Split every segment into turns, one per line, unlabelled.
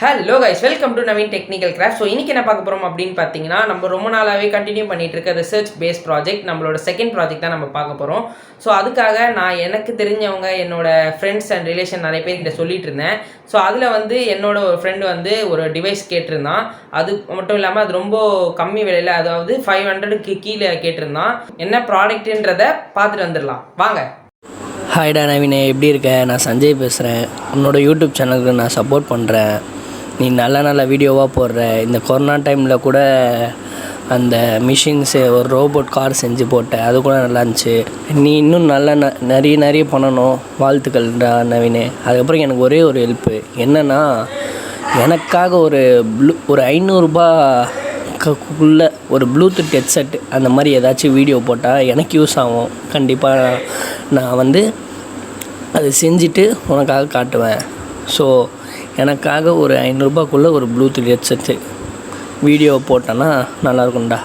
Hello guys, welcome to Naveen technical craft. So இன்றைக்கி என்ன பார்க்க போகிறோம் அப்படின்னு பார்த்தீங்கன்னா, நம்ம ரொம்ப நாளாகவே கண்டினியூ பண்ணிகிட்டு இருக்க ரிசர்ச் பேஸ்ட் ப்ராஜெக்ட், நம்மளோட செகண்ட் ப்ராஜெக்ட் தான் நம்ம பார்க்க போகிறோம். ஸோ அதுக்காக நான் எனக்கு தெரிஞ்சவங்க, என்னோடய ஃப்ரெண்ட்ஸ் அண்ட் ரிலேஷன் நிறைய பேர்கிட்ட சொல்லிட்டு இருந்தேன். ஸோ அதில் வந்து என்னோட ஒரு ஃப்ரெண்டு வந்து ஒரு டிவைஸ் கேட்டிருந்தான். அது மட்டும் இல்லாமல் அது ரொம்ப கம்மி விலையில், அதாவது 500க்கு கீழே கேட்டிருந்தான். என்ன ப்ராடக்ட்டுன்றதை பார்த்துட்டு வந்துடலாம் வாங்க.
ஹாய்டா நவீனே, எப்படி இருக்க? நான் சஞ்சய் பேசுகிறேன். உன்னோட யூடியூப் சேனலுக்கு நான் சப்போர்ட் பண்ணுறேன். நீ நல்ல வீடியோவாக போடுற. இந்த கொரோனா டைமில் கூட அந்த மிஷின்ஸு ஒரு ரோபோட் கார் செஞ்சு போட்ட, அது கூட நல்லா இருந்துச்சு. நீ இன்னும் நல்லா நிறைய பண்ணணும். வாழ்த்துக்கள்டா நவீனே. அதுக்கப்புறம் எனக்கு ஒரே ஒரு ஹெல்ப்பு என்னென்னா, எனக்காக ஒரு 500 ரூபாய்க்குள்ளே ஒரு ப்ளூடூத் ஹெட்செட் அந்த மாதிரி ஏதாச்சும் வீடியோ போட்டால் எனக்கு யூஸ் ஆகும். கண்டிப்பாக நான் வந்து அது செஞ்சுட்டு உனக்காக காட்டுவேன். ஸோ எனக்காக ஒரு 500 ரூபாய்க்குள்ளே ஒரு ப்ளூடூத் ஹெட்செட்டு வீடியோ போட்டேன்னா நல்லாயிருக்கும்டா.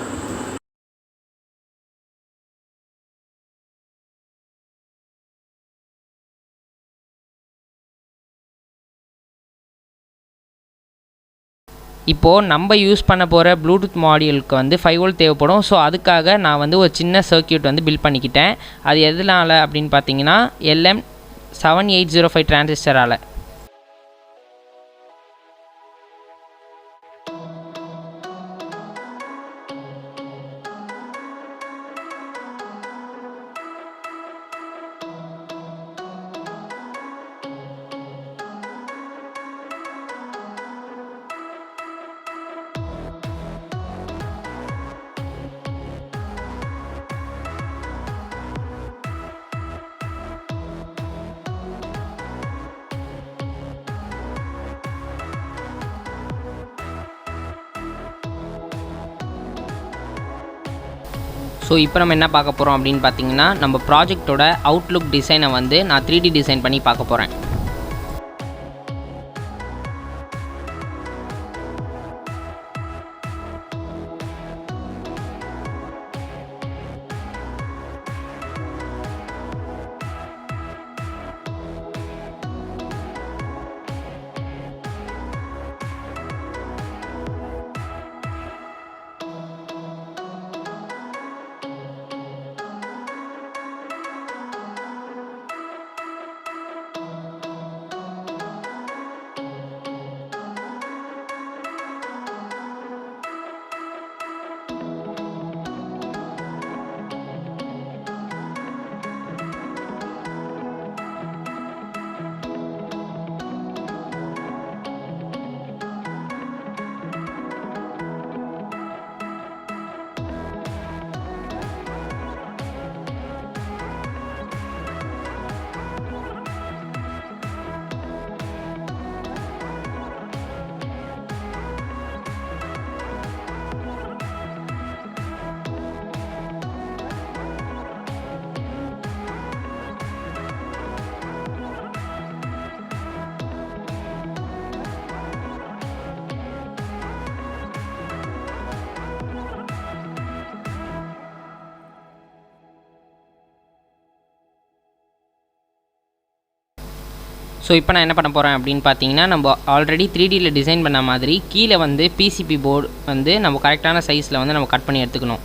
இப்போது நம்ம யூஸ் பண்ண போகிற ப்ளூடூத் மாடியூலுக்கு வந்து 5 வோல்ட் தேவைப்படும். ஸோ அதுக்காக நான் வந்து ஒரு சின்ன சர்க்கியூட் வந்து பில்ட் பண்ணிக்கிட்டேன். அது எதனால் அப்படின்னு பார்த்தீங்கன்னா, LM7805 டிரான்சிஸ்டரால். ஸோ இப்போ நம்ம என்ன பார்க்க போகிறோம் அப்படின்னு பார்த்தீங்கன்னா, நம்ம ப்ராஜெக்டோட அவுட்லுக் டிசைனை வந்து நான் 3D டிசைன் பண்ணி பார்க்க போகிறேன். ஸோ இப்போ நான் என்ன பண்ண போகிறேன் அப்படின்னு பார்த்தீங்கன்னா, நம்ம ஆல்ரெடி 3Dயில் டிசைன் பண்ண மாதிரி கீழே வந்து பிசிபி போர்டு வந்து நம்ம கரெக்டான சைஸில் வந்து நம்ம கட் பண்ணி எடுத்துக்கணும்.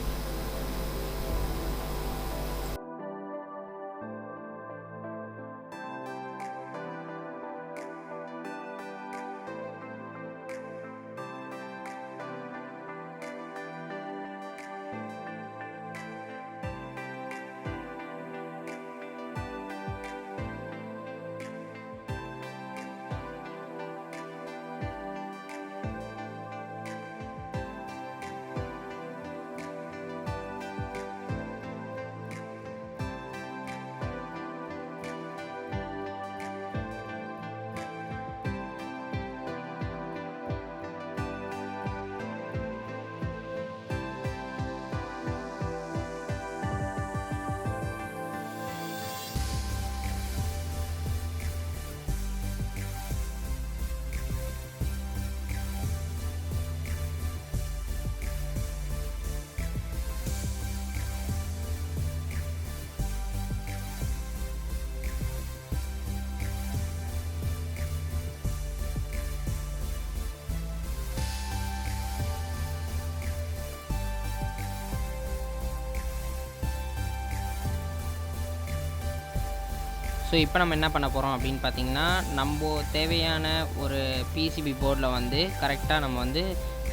ஸோ இப்போ நம்ம என்ன பண்ண போகிறோம் அப்படின்னு பார்த்தீங்கன்னா, நம்ம தேவையான ஒரு பிசிபி போர்டில் வந்து கரெக்டாக நம்ம வந்து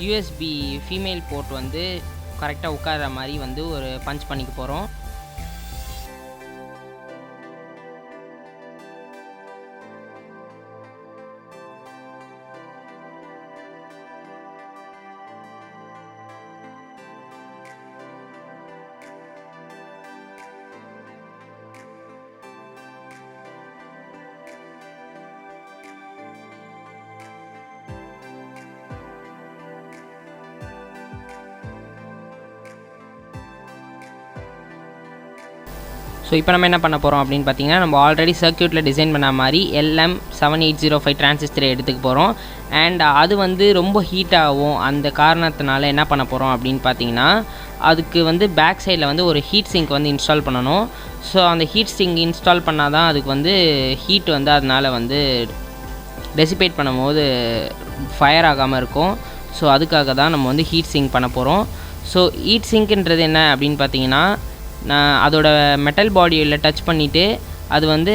யூஎஸ்பி ஃபீமேல் போர்ட் வந்து கரெக்டாக உட்கார்ற மாதிரி வந்து ஒரு பஞ்ச் பண்ணிக்க போகிறோம். ஸோ இப்போ நம்ம என்ன பண்ண போகிறோம் அப்படின்னு பார்த்தீங்கன்னா, நம்ம ஆல்ரெடி சர்க்யூட்டில் டிசைன் பண்ண மாதிரி LM7805 டிரான்சிஸ்டர் எடுத்துக்க போகிறோம். அண்ட் அது வந்து ரொம்ப ஹீட் ஆகும். அந்த காரணத்தினால என்ன பண்ண போகிறோம் அப்படின்னு பார்த்தீங்கன்னா, அதுக்கு வந்து பேக் சைடில் வந்து ஒரு ஹீட் சிங்க் வந்து இன்ஸ்டால் பண்ணணும். ஸோ அந்த ஹீட் சிங்க் இன்ஸ்டால் பண்ணால் தான் அதுக்கு வந்து ஹீட் வந்து அதனால் வந்து டெசிபேட் பண்ணும்போது ஃபயர் ஆகாமல் இருக்கும். ஸோ அதுக்காக தான் நம்ம வந்து ஹீட் சிங்க் பண்ண போகிறோம். ஸோ ஹீட் சிங்க்ன்றது என்ன அப்படின்னு பார்த்தீங்கன்னா, நான் அதோட மெட்டல் பாடியில் டச் பண்ணிவிட்டு அது வந்து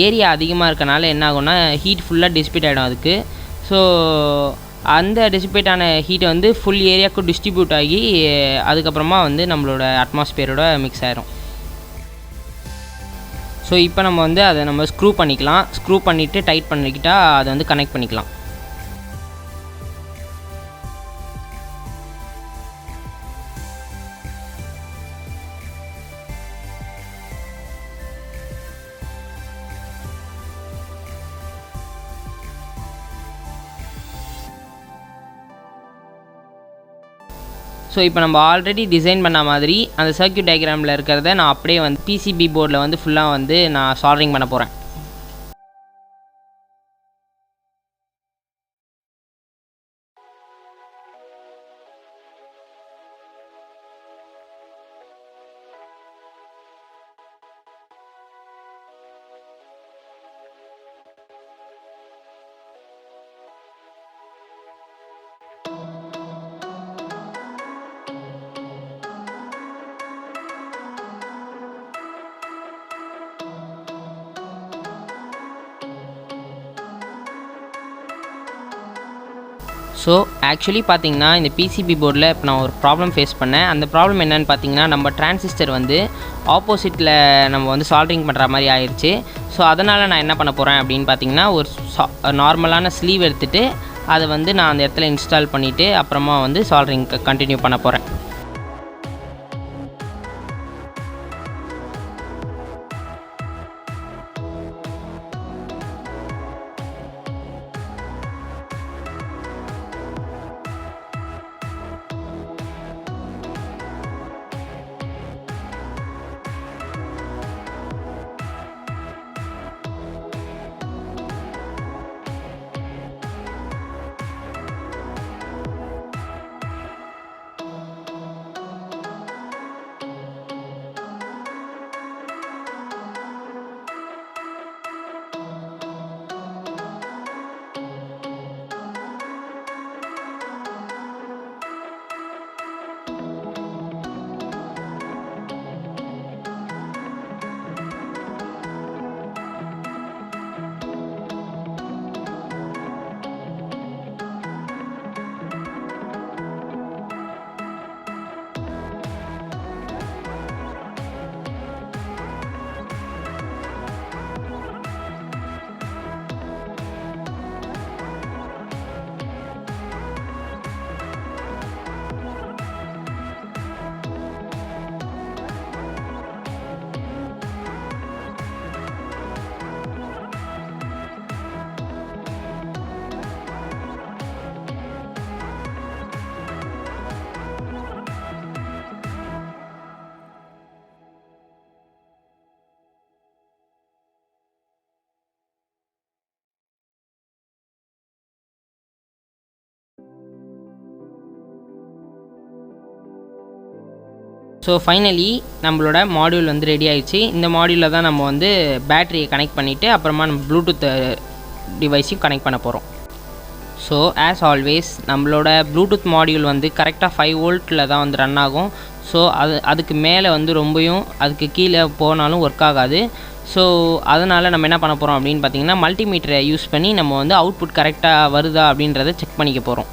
ஏரியா அதிகமாக இருக்கனால என்ன ஆகும்னா ஹீட் ஃபுல்லாக டிசிபேட் ஆகிடும் அதுக்கு. ஸோ அந்த டிசிபேட் ஆன ஹீட்டை வந்து ஃபுல் ஏரியாவுக்கு டிஸ்ட்ரிபியூட் ஆகி அதுக்கப்புறமா வந்து நம்மளோட அட்மாஸ்பியரோட மிக்ஸ் ஆகிரும். ஸோ இப்போ நம்ம வந்து அதை நம்ம ஸ்க்ரூ பண்ணிக்கலாம். ஸ்க்ரூ பண்ணிவிட்டு டைட் பண்ணிக்கிட்டால் அதை வந்து கனெக்ட் பண்ணிக்கலாம். ஸோ இப்போ நம்ம ஆல்ரெடி டிசைன் பண்ண மாதிரி அந்த சர்க்யூட் டயக்ராமில் இருக்கிறத நான் அப்படியே வந்து பிசிபி போர்டில் வந்து ஃபுல்லாக வந்து நான் சால்டரிங் பண்ண போகிறேன். ஸோ ஆக்சுவலி பார்த்தீங்கன்னா இந்த பிசிபி போர்டில் இப்போ நான் ஒரு ப்ராப்ளம் ஃபேஸ் பண்ணேன். அந்த ப்ராப்ளம் என்னென்னு பார்த்தீங்கன்னா, நம்ம டிரான்சிஸ்டர் வந்து ஆப்போசிட்டில் நம்ம வந்து சால்டரிங் பண்ணுற மாதிரி ஆயிடுச்சு. ஸோ அதனால் நான் என்ன பண்ண போகிறேன் அப்படின்னு பார்த்தீங்கன்னா, ஒரு நார்மலான ஸ்லீவ் எடுத்துகிட்டு அதை வந்து நான் அந்த இடத்துல இன்ஸ்டால் பண்ணிவிட்டு அப்புறமா வந்து சால்டரிங் கண்டினியூ பண்ண போகிறேன். ஸோ ஃபைனலி நம்மளோட மாடியூல் வந்து ரெடி ஆயிடுச்சு. இந்த மாடியூலில் தான் நம்ம வந்து பேட்டரியை கனெக்ட் பண்ணிவிட்டு அப்புறமா நம்ம ப்ளூடூத் டிவைஸையும் கனெக்ட் பண்ண போகிறோம். ஸோ ஆஸ் ஆல்வேஸ் நம்மளோட ப்ளூடூத் மாடியூல் வந்து கரெக்டாக 5 வோல்ட்டில் தான் வந்து ரன் ஆகும். ஸோ அதுக்கு மேலே வந்து ரொம்பவும் அதுக்கு கீழே போனாலும் ஒர்க் ஆகாது. ஸோ அதனால் நம்ம என்ன பண்ண போகிறோம் அப்படின்னு பார்த்தீங்கன்னா மல்டிமீட்டரை யூஸ் பண்ணி நம்ம வந்து அவுட்புட் கரெக்டாக வருதா அப்படின்றத செக் பண்ணிக்க போகிறோம்.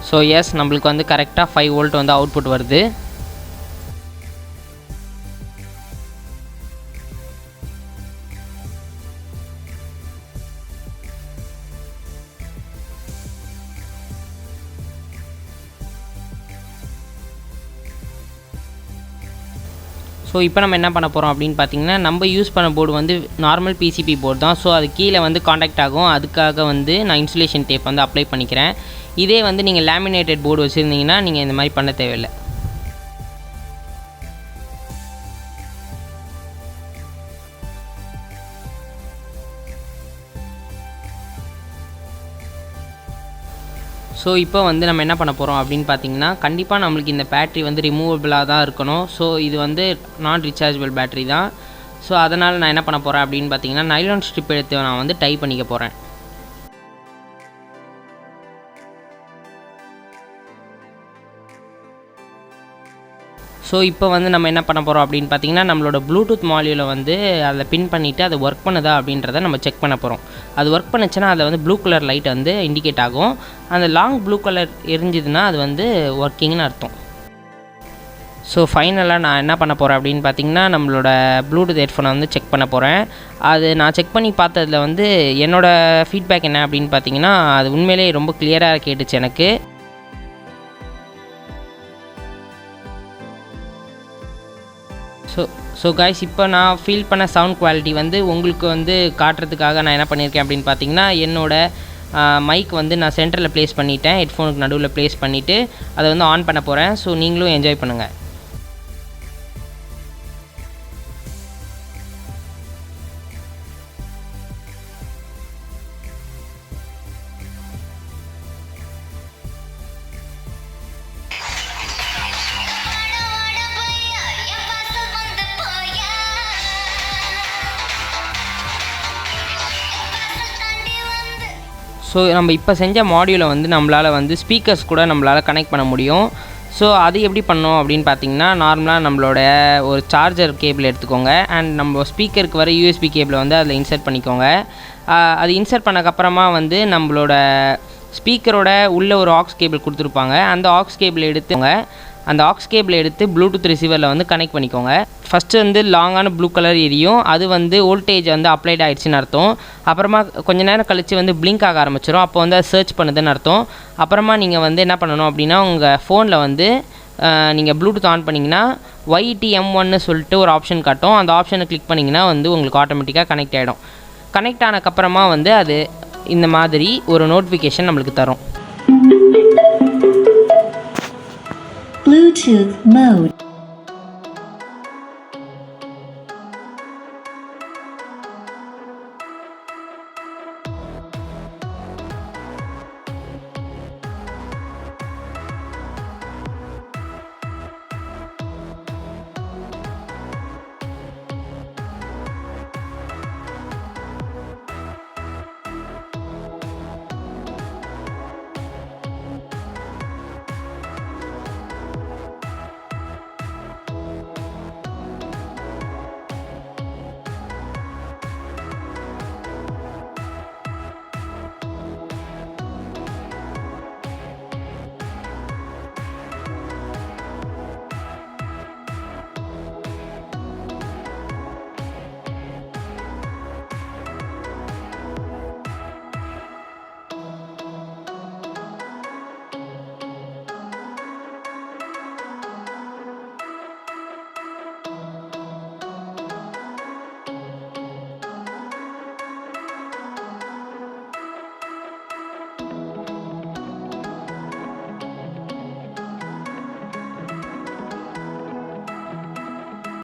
ஸோ எஸ், நம்மளுக்கு வந்து கரெக்டாக 5 வோல்ட் வந்து அவுட்புட் வருது. ஸோ இப்போ நம்ம என்ன பண்ண போகிறோம் அப்படின்னு பார்த்தீங்கன்னா, நம்ம யூஸ் பண்ண போர்டு வந்து நார்மல் பிசிபி போர்டு தான். ஸோ அது கீழே வந்து காண்டாக்ட் ஆகும். அதுக்காக வந்து நான் இன்சுலேஷன் டேப் வந்து அப்ளை பண்ணிக்கிறேன். இதே வந்து நீங்கள் லேமினேட்டட் போர்டு வச்சுருந்தீங்கன்னா நீங்கள் இந்த மாதிரி பண்ண தேவையில்லை. ஸோ இப்போ வந்து நம்ம என்ன பண்ண போகிறோம் அப்படின்னு பார்த்தீங்கன்னா, கண்டிப்பாக நம்மளுக்கு இந்த பேட்ரி வந்து ரிமூவபிளாக தான் இருக்கணும். ஸோ இது வந்து நான் ரீசார்ஜபிள் பேட்ரி தான். ஸோ அதனால் நான் என்ன பண்ண போகிறேன் அப்படின்னு பார்த்தீங்கன்னா, நைலான் ஸ்ட்ரிப் எடுத்து நான் வந்து டை பண்ணிக்க போகிறேன். ஸோ இப்போ வந்து நம்ம என்ன பண்ண போகிறோம் அப்படின்னு பார்த்தீங்கன்னா, நம்மளோட ப்ளூடூத் மாடியூலை வந்து அதில் பின் பண்ணிவிட்டு அது ஒர்க் பண்ணுதா அப்படின்றத நம்ம செக் பண்ண போகிறோம். அது ஒர்க் பண்ணுச்சுன்னா அதில் வந்து ப்ளூ கலர் லைட் வந்து இண்டிகேட் ஆகும். அந்த லாங் ப்ளூ கலர் எரிஞ்சுதுன்னா அது வந்து ஒர்க்கிங்னு அர்த்தம். ஸோ ஃபைனலாக நான் என்ன பண்ண போகிறேன் அப்படின்னு பார்த்தீங்கன்னா, நம்மளோட ப்ளூடூத் ஹெட்ஃபோனை வந்து செக் பண்ண போகிறேன். அது நான் செக் பண்ணி பார்த்ததில் வந்து என்னோடய ஃபீட்பேக் என்ன அப்படின்னு பார்த்தீங்கன்னா, அது உண்மையிலே ரொம்ப கிளியராக கேட்டுச்சு எனக்கு. ஸோ கைஸ், இப்போ நான் ஃபீல் பண்ண சவுண்ட் குவாலிட்டி வந்து உங்களுக்கு வந்து காட்டுறதுக்காக நான் என்ன பண்ணியிருக்கேன் அப்படின்னு பார்த்தீங்கன்னா, என்னோடய மைக் வந்து நான் சென்டரில் ப்ளேஸ் பண்ணிவிட்டேன். ஹெட்ஃபோனுக்கு நடுவில் ப்ளேஸ் பண்ணிவிட்டு அதை வந்து ஆன் பண்ண போகிறேன். ஸோ நீங்களும் என்ஜாய் பண்ணுங்கள். ஸோ நம்ம இப்போ செஞ்ச மாடியூலை வந்து நம்மளால் வந்து ஸ்பீக்கர்ஸ் கூட நம்மளால் கனெக்ட் பண்ண முடியும். ஸோ அது எப்படி பண்ணோம் அப்படின்னு பார்த்தீங்கன்னா, நார்மலாக நம்மளோட ஒரு சார்ஜர் கேபிள் எடுத்துக்கோங்க. அண்ட் நம்ம ஸ்பீக்கருக்கு வர யூஎஸ்பி கேபிளை வந்து அதில் இன்சர்ட் பண்ணிக்கோங்க. அது இன்சர்ட் பண்ணக்கப்புறமா வந்து நம்மளோட ஸ்பீக்கரோட உள்ளே ஒரு ஆக்ஸ் கேபிள் கொடுத்துருப்பாங்க. அந்த ஆக்ஸ் கேபிள் எடுத்து ப்ளூடூத் ரிசீவரில் வந்து கனெக்ட் பண்ணிக்கோங்க. ஃபஸ்ட்டு வந்து லாங்கான ப்ளூ கலர் எரியும். அது வந்து வோல்டேஜ் வந்து அப்ளைட் ஆகிடுச்சின்னு அர்த்தம். அப்புறமா கொஞ்சம் நேரம் கழித்து வந்து பிளிங்க் ஆக ஆரம்பிச்சிடும். அப்போ வந்து அது சர்ச் பண்ணுதுன்னு அர்த்தம். அப்புறமா நீங்கள் வந்து என்ன பண்ணணும் அப்படின்னா, உங்கள் ஃபோனில் வந்து நீங்கள் ப்ளூடூத் ஆன் பண்ணிங்கன்னா YTM1 சொல்லிட்டு ஒரு ஆப்ஷன் காட்டும். அந்த ஆப்ஷனை கிளிக் பண்ணிங்கன்னா வந்து உங்களுக்கு ஆட்டோமேட்டிக்காக கனெக்ட் ஆகிடும். கனெக்ட் ஆனதுக்கப்புறமா வந்து அது இந்த மாதிரி ஒரு நோட்டிஃபிகேஷன் நம்மளுக்கு தரும்.
Bluetooth mode.